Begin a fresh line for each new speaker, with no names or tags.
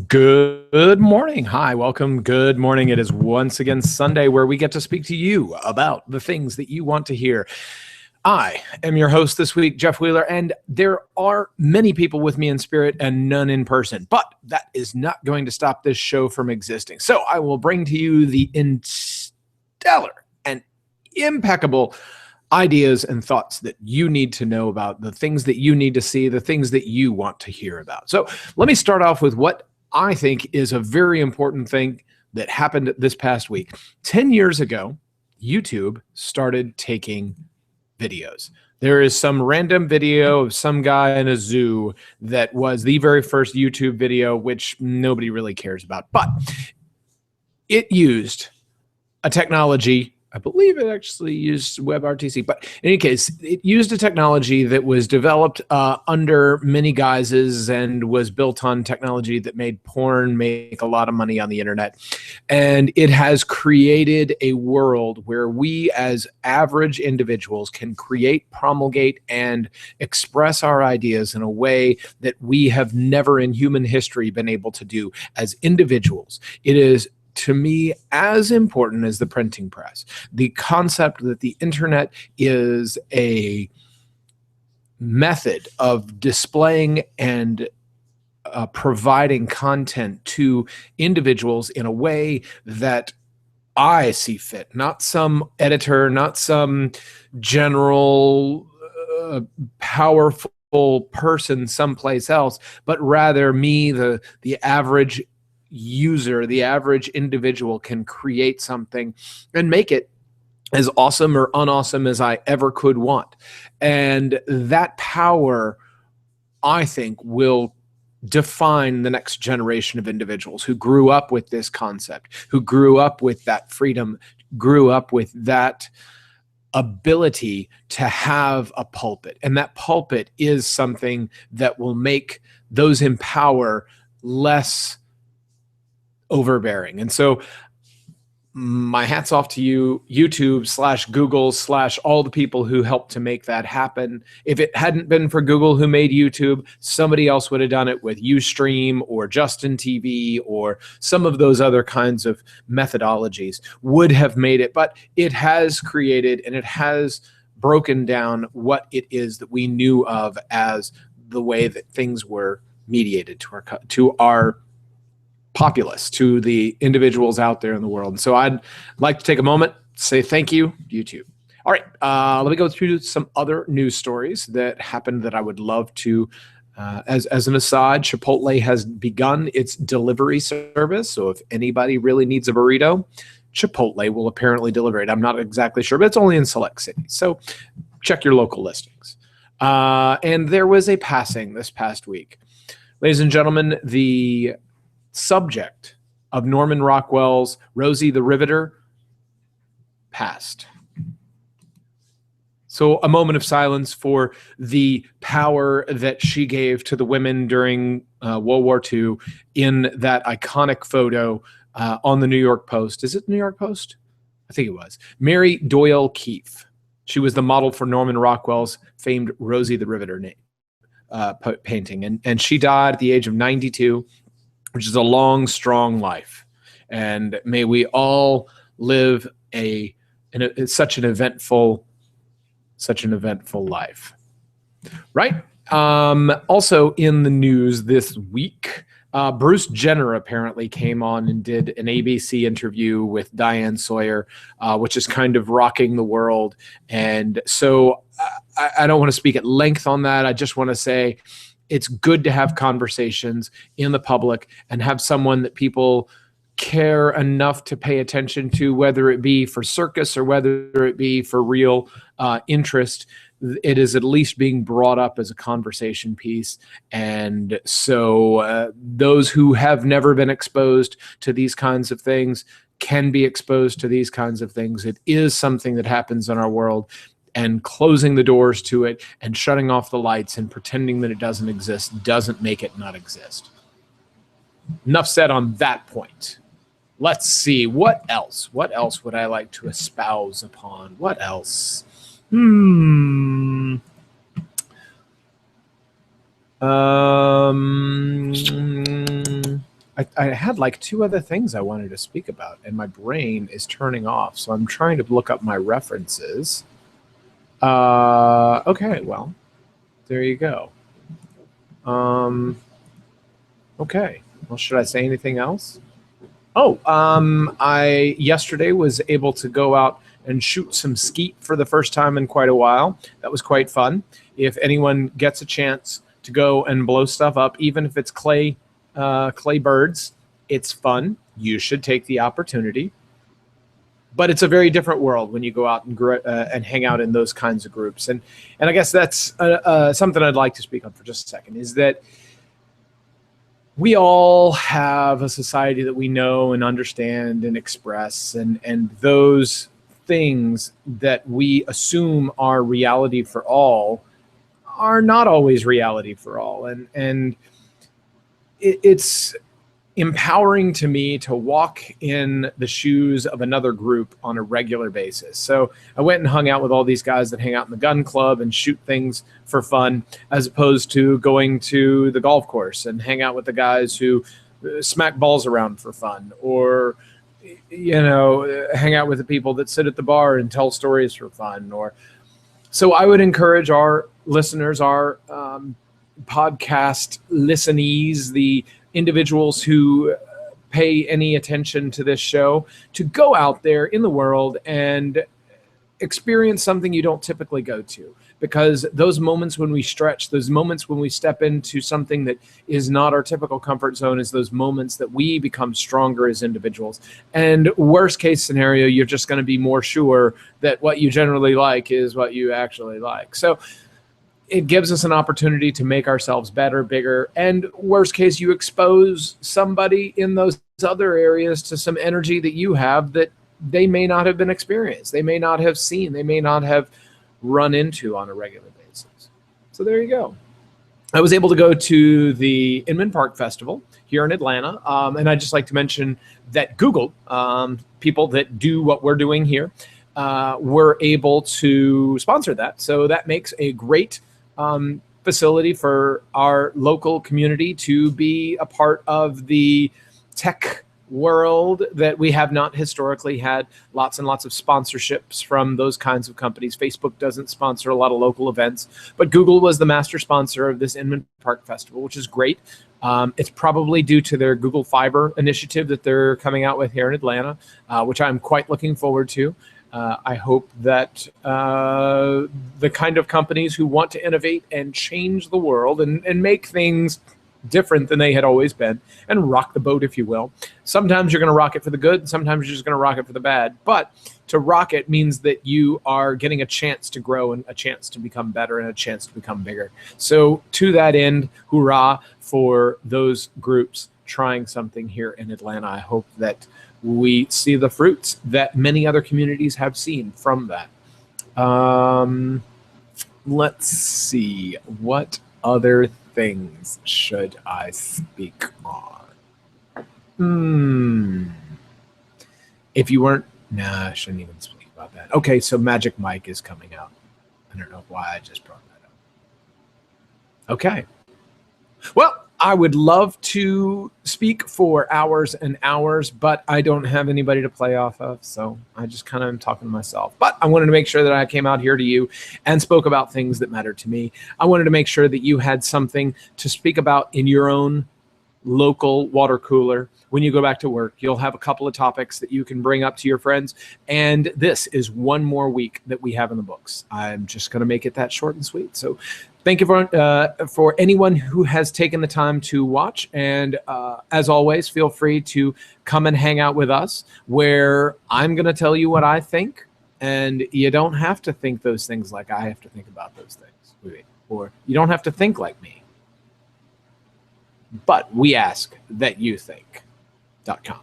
Good morning. Hi, welcome. Good morning. It is once again Sunday where we get to speak to you about the things that you want to hear. I am your host this week, Jeff Wheeler, and there are many people with me in spirit and none in person, but that is not going to stop this show from existing. So I will bring to you the stellar and impeccable ideas and thoughts that you need to know about, the things that you need to see, the things that you want to hear about. So let me start off with what I think is a very important thing that happened this past week. 10 years ago, YouTube started taking videos. There is some random video of some guy in a zoo that was the very first YouTube video, which nobody really cares about. But it used a technology, I believe it actually used WebRTC, but in any case, it used a technology that was developed under many guises and was built on technology that made porn make a lot of money on the internet. And it has created a world where we as average individuals can create, promulgate, and express our ideas in a way that we have never in human history been able to do as individuals. It is, to me, as important as the printing press. The concept that the internet is a method of displaying and providing content to individuals in a way that I see fit, not some editor, not some general powerful person someplace else, but rather me, the average user, the average individual, can create something and make it as awesome or unawesome as I ever could want. And that power, I think, will define the next generation of individuals who grew up with this concept, who grew up with that freedom, grew up with that ability to have a pulpit. And that pulpit is something that will make those in power less overbearing. And so my hat's off to you, YouTube / Google / all the people who helped to make that happen. If it hadn't been for Google who made YouTube, somebody else would have done it with Ustream or Justin TV or some of those other kinds of methodologies would have made it. But it has created and it has broken down what it is that we knew of as the way that things were mediated to our populace, to the individuals out there in the world. And so I'd like to take a moment to say thank you, YouTube. All right, let me go through some other news stories that happened that I would love to, as an aside, Chipotle has begun its delivery service. So if anybody really needs a burrito, Chipotle will apparently deliver it. I'm not exactly sure, but it's only in select cities. So check your local listings. And there was a passing this past week. Ladies and gentlemen, the subject of Norman Rockwell's Rosie the Riveter passed. So a moment of silence for the power that she gave to the women during World War II in that iconic photo on the New York Post. Is it New York Post? I think it was. Mary Doyle Keefe. She was the model for Norman Rockwell's famed Rosie the Riveter painting. And she died at the age of 92. Which is a long, strong life. And may we all live such an eventful life. Right? Also in the news this week, Bruce Jenner apparently came on and did an ABC interview with Diane Sawyer, which is kind of rocking the world. And so I don't want to speak at length on that. I just want to say, it's good to have conversations in the public and have someone that people care enough to pay attention to, whether it be for circus or whether it be for real interest. It is at least being brought up as a conversation piece. And so those who have never been exposed to these kinds of things can be exposed to these kinds of things. It is something that happens in our world. And closing the doors to it and shutting off the lights and pretending that it doesn't exist doesn't make it not exist. Enough said on that point. Let's see. What else? What else would I like to espouse upon? What else? I had like two other things I wanted to speak about, and my brain is turning off. So I'm trying to look up my references. Okay, well, there you go. Okay. Well, should I say anything else? Oh, I yesterday was able to go out and shoot some skeet for the first time in quite a while. That was quite fun. If anyone gets a chance to go and blow stuff up, even if it's clay birds, it's fun. You should take the opportunity. But it's a very different world when you go out and hang out in those kinds of groups. And I guess that's something I'd like to speak on for just a second, is that we all have a society that we know and understand and express, and those things that we assume are reality for all are not always reality for all. And it's empowering to me to walk in the shoes of another group on a regular basis. So I went and hung out with all these guys that hang out in the gun club and shoot things for fun, as opposed to going to the golf course and hang out with the guys who smack balls around for fun, or, you know, hang out with the people that sit at the bar and tell stories for fun. Or so I would encourage our listeners, our podcast listenees, the individuals who pay any attention to this show, to go out there in the world and experience something you don't typically go to. Because those moments when we stretch, those moments when we step into something that is not our typical comfort zone, is those moments that we become stronger as individuals. And worst case scenario, you're just going to be more sure that what you generally like is what you actually like. So it gives us an opportunity to make ourselves better, bigger, and worst case, you expose somebody in those other areas to some energy that you have that they may not have been experienced, they may not have seen, they may not have run into on a regular basis. So there you go. I was able to go to the Inman Park Festival here in Atlanta, and I'd just like to mention that Google, people that do what we're doing here, were able to sponsor that. So that makes a great facility for our local community to be a part of the tech world that we have not historically had. Lots and lots of sponsorships from those kinds of companies. Facebook doesn't sponsor a lot of local events, but Google was the master sponsor of this Inman Park Festival, which is great. It's probably due to their Google Fiber initiative that they're coming out with here in Atlanta, which I'm quite looking forward to. I hope that the kind of companies who want to innovate and change the world and make things different than they had always been, and rock the boat, if you will. Sometimes you're going to rock it for the good, sometimes you're just going to rock it for the bad. But to rock it means that you are getting a chance to grow and a chance to become better and a chance to become bigger. So to that end, hurrah for those groups trying something here in Atlanta. I hope that we see the fruits that many other communities have seen from that. Let's see. What other things should I speak on? If you weren't, I shouldn't even speak about that. Okay, so Magic Mike is coming out. I don't know why I just brought that up. Okay. Well, I would love to speak for hours and hours, but I don't have anybody to play off of, so I just kind of am talking to myself. But I wanted to make sure that I came out here to you and spoke about things that matter to me. I wanted to make sure that you had something to speak about in your own local water cooler. When you go back to work, you'll have a couple of topics that you can bring up to your friends. And this is one more week that we have in the books. I'm just going to make it that short and sweet. So thank you for anyone who has taken the time to watch. And as always, feel free to come and hang out with us, where I'm going to tell you what I think. And you don't have to think those things like I have to think about those things. Or you don't have to think like me. But we ask that you think.com.